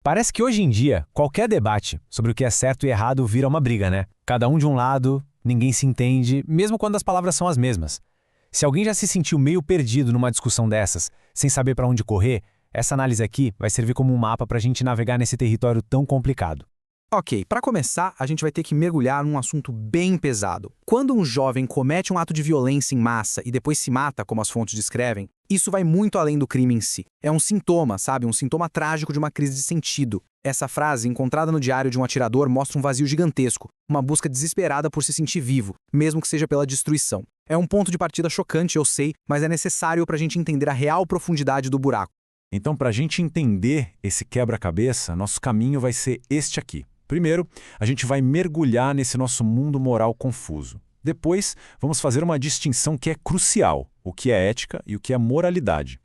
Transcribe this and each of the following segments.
Parece que hoje em dia, qualquer debate sobre o que é certo e errado vira uma briga, né? Cada um de um lado, ninguém se entende, mesmo quando as palavras são as mesmas. Se alguém já se sentiu meio perdido numa discussão dessas, sem saber para onde correr, essa análise aqui vai servir como um mapa para a gente navegar nesse território tão complicado. Ok, para começar, a gente vai ter que mergulhar num assunto bem pesado. Quando um jovem comete um ato de violência em massa e depois se mata, como as fontes descrevem, isso vai muito além do crime em si. É um sintoma, sabe? Um sintoma trágico de uma crise de sentido. Essa frase, encontrada no diário de um atirador, mostra um vazio gigantesco, uma busca desesperada por se sentir vivo, mesmo que seja pela destruição. É um ponto de partida chocante, eu sei, mas é necessário para a gente entender a real profundidade do buraco. Então, para a gente entender esse quebra-cabeça, nosso caminho vai ser este aqui. Primeiro, a gente vai mergulhar nesse nosso mundo moral confuso. Depois, vamos fazer uma distinção que é crucial, o que é ética e o que é moralidade.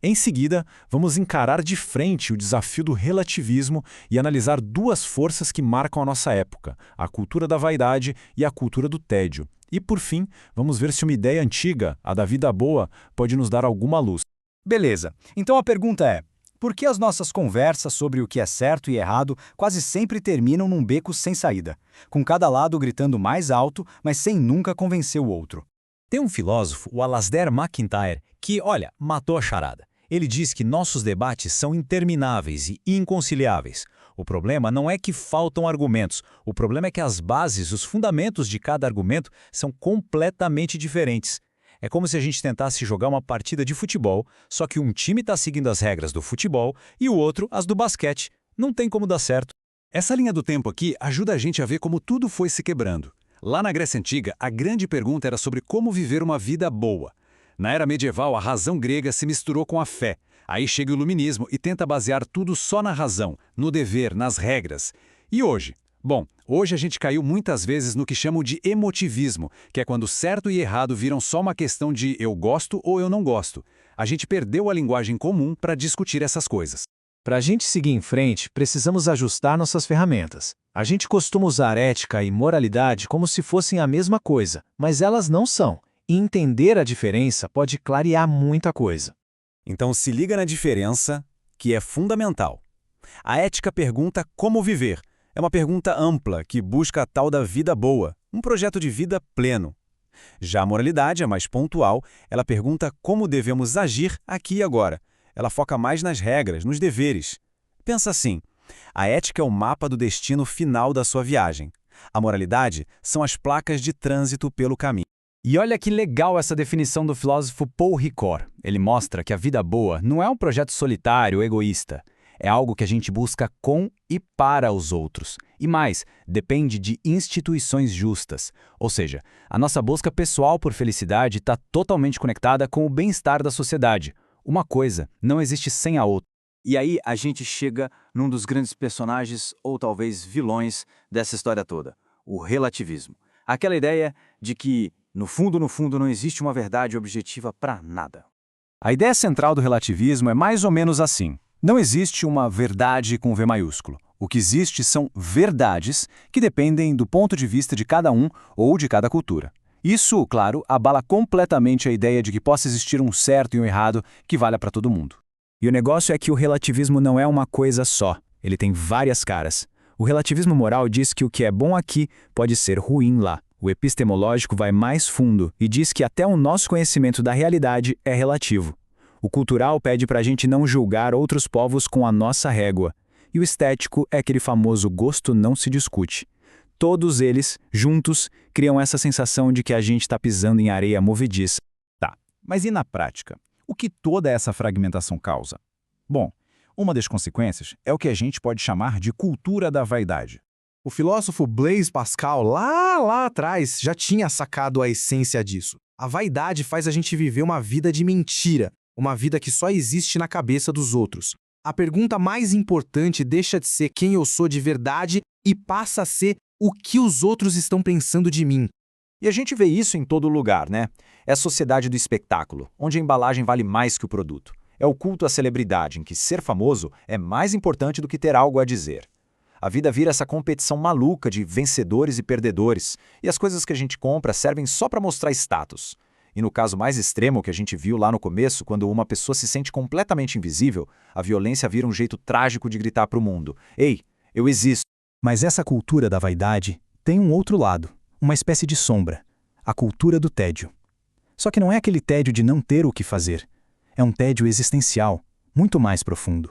Em seguida, vamos encarar de frente o desafio do relativismo e analisar duas forças que marcam a nossa época, a cultura da vaidade e a cultura do tédio. E, por fim, vamos ver se uma ideia antiga, a da vida boa, pode nos dar alguma luz. Beleza. Então a pergunta é: por que as nossas conversas sobre o que é certo e errado quase sempre terminam num beco sem saída, com cada lado gritando mais alto, mas sem nunca convencer o outro? Tem um filósofo, o Alasdair MacIntyre, que, olha, matou a charada. Ele diz que nossos debates são intermináveis e inconciliáveis. O problema não é que faltam argumentos, o problema é que as bases, os fundamentos de cada argumento são completamente diferentes. É como se a gente tentasse jogar uma partida de futebol, só que um time está seguindo as regras do futebol e o outro as do basquete. Não tem como dar certo. Essa linha do tempo aqui ajuda a gente a ver como tudo foi se quebrando. Lá na Grécia Antiga, a grande pergunta era sobre como viver uma vida boa. Na era medieval, a razão grega se misturou com a fé. Aí chega o iluminismo e tenta basear tudo só na razão, no dever, nas regras. E hoje? Bom, hoje a gente caiu muitas vezes no que chamam de emotivismo, que é quando certo e errado viram só uma questão de eu gosto ou eu não gosto. A gente perdeu a linguagem comum para discutir essas coisas. Para a gente seguir em frente, precisamos ajustar nossas ferramentas. A gente costuma usar ética e moralidade como se fossem a mesma coisa, mas elas não são. E entender a diferença pode clarear muita coisa. Então se liga na diferença, que é fundamental. A ética pergunta como viver. É uma pergunta ampla que busca a tal da vida boa, um projeto de vida pleno. Já a moralidade é mais pontual, ela pergunta como devemos agir aqui e agora. Ela foca mais nas regras, nos deveres. Pensa assim, a ética é o mapa do destino final da sua viagem. A moralidade são as placas de trânsito pelo caminho. E olha que legal essa definição do filósofo Paul Ricoeur. Ele mostra que a vida boa não é um projeto solitário, egoísta. É algo que a gente busca com e para os outros. E mais, depende de instituições justas. Ou seja, a nossa busca pessoal por felicidade está totalmente conectada com o bem-estar da sociedade. Uma coisa não existe sem a outra. E aí a gente chega num dos grandes personagens, ou talvez vilões, dessa história toda. O relativismo. Aquela ideia de que, no fundo, não existe uma verdade objetiva para nada. A ideia central do relativismo é mais ou menos assim. Não existe uma verdade com V maiúsculo. O que existe são verdades que dependem do ponto de vista de cada um ou de cada cultura. Isso, claro, abala completamente a ideia de que possa existir um certo e um errado que valha para todo mundo. E o negócio é que o relativismo não é uma coisa só. Ele tem várias caras. O relativismo moral diz que o que é bom aqui pode ser ruim lá. O epistemológico vai mais fundo e diz que até o nosso conhecimento da realidade é relativo. O cultural pede para a gente não julgar outros povos com a nossa régua. E o estético é aquele famoso gosto não se discute. Todos eles, juntos, criam essa sensação de que a gente está pisando em areia movediça. Tá, mas e na prática? O que toda essa fragmentação causa? Bom, uma das consequências é o que a gente pode chamar de cultura da vaidade. O filósofo Blaise Pascal, lá atrás, já tinha sacado a essência disso. A vaidade faz a gente viver uma vida de mentira, uma vida que só existe na cabeça dos outros. A pergunta mais importante deixa de ser quem eu sou de verdade e passa a ser o que os outros estão pensando de mim. E a gente vê isso em todo lugar, né? É a sociedade do espetáculo, onde a embalagem vale mais que o produto. É o culto à celebridade, em que ser famoso é mais importante do que ter algo a dizer. A vida vira essa competição maluca de vencedores e perdedores, e as coisas que a gente compra servem só para mostrar status. E no caso mais extremo que a gente viu lá no começo, quando uma pessoa se sente completamente invisível, a violência vira um jeito trágico de gritar para o mundo: "Ei, eu existo". Mas essa cultura da vaidade tem um outro lado, uma espécie de sombra, a cultura do tédio. Só que não é aquele tédio de não ter o que fazer. É um tédio existencial, muito mais profundo.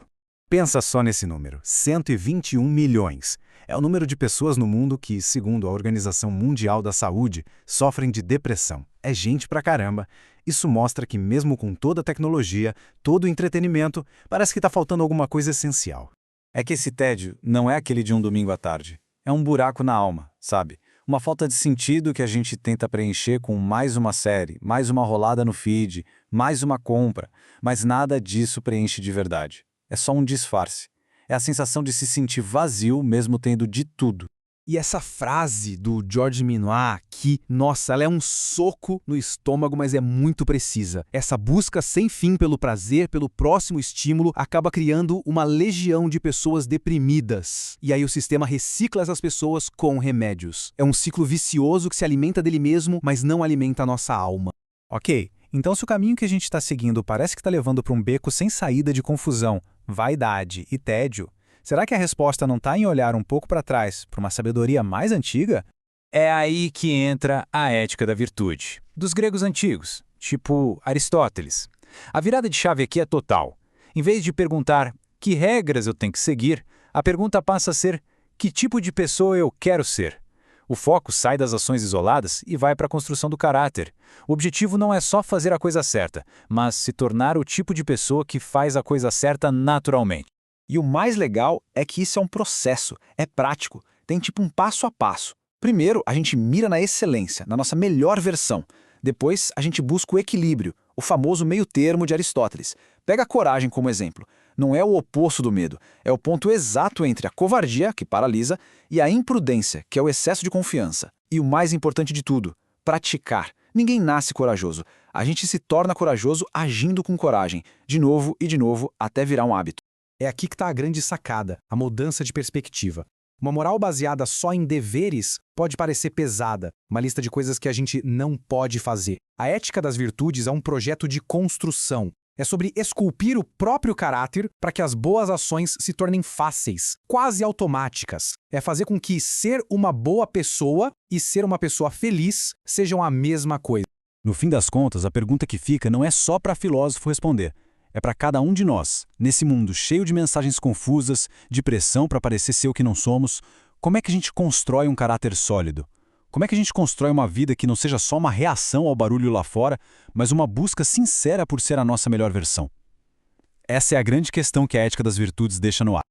Pensa só nesse número, 121 milhões. É o número de pessoas no mundo que, segundo a Organização Mundial da Saúde, sofrem de depressão. É gente pra caramba. Isso mostra que mesmo com toda a tecnologia, todo o entretenimento, parece que tá faltando alguma coisa essencial. É que esse tédio não é aquele de um domingo à tarde. É um buraco na alma, sabe? Uma falta de sentido que a gente tenta preencher com mais uma série, mais uma rolada no feed, mais uma compra, mas nada disso preenche de verdade. É só um disfarce. É a sensação de se sentir vazio mesmo tendo de tudo. E essa frase do Georges Minoir aqui, nossa, ela é um soco no estômago, mas é muito precisa. Essa busca sem fim pelo prazer, pelo próximo estímulo, acaba criando uma legião de pessoas deprimidas. E aí o sistema recicla essas pessoas com remédios. É um ciclo vicioso que se alimenta dele mesmo, mas não alimenta a nossa alma. Ok, então se o caminho que a gente está seguindo parece que está levando para um beco sem saída de confusão, vaidade e tédio, será que a resposta não está em olhar um pouco para trás, para uma sabedoria mais antiga? É aí que entra a ética da virtude, dos gregos antigos, tipo Aristóteles. A virada de chave aqui é total. Em vez de perguntar que regras eu tenho que seguir, a pergunta passa a ser que tipo de pessoa eu quero ser. O foco sai das ações isoladas e vai para a construção do caráter. O objetivo não é só fazer a coisa certa, mas se tornar o tipo de pessoa que faz a coisa certa naturalmente. E o mais legal é que isso é um processo, é prático, tem tipo um passo a passo. Primeiro, a gente mira na excelência, na nossa melhor versão. Depois, a gente busca o equilíbrio, o famoso meio termo de Aristóteles. Pega a coragem como exemplo. Não é o oposto do medo, é o ponto exato entre a covardia, que paralisa, e a imprudência, que é o excesso de confiança. E o mais importante de tudo, praticar. Ninguém nasce corajoso. A gente se torna corajoso agindo com coragem, de novo, até virar um hábito. É aqui que está a grande sacada, a mudança de perspectiva. Uma moral baseada só em deveres pode parecer pesada, uma lista de coisas que a gente não pode fazer. A ética das virtudes é um projeto de construção. É sobre esculpir o próprio caráter para que as boas ações se tornem fáceis, quase automáticas. É fazer com que ser uma boa pessoa e ser uma pessoa feliz sejam a mesma coisa. No fim das contas, a pergunta que fica não é só para filósofo responder. É para cada um de nós, nesse mundo cheio de mensagens confusas, de pressão para parecer ser o que não somos, como é que a gente constrói um caráter sólido? Como é que a gente constrói uma vida que não seja só uma reação ao barulho lá fora, mas uma busca sincera por ser a nossa melhor versão? Essa é a grande questão que a ética das virtudes deixa no ar.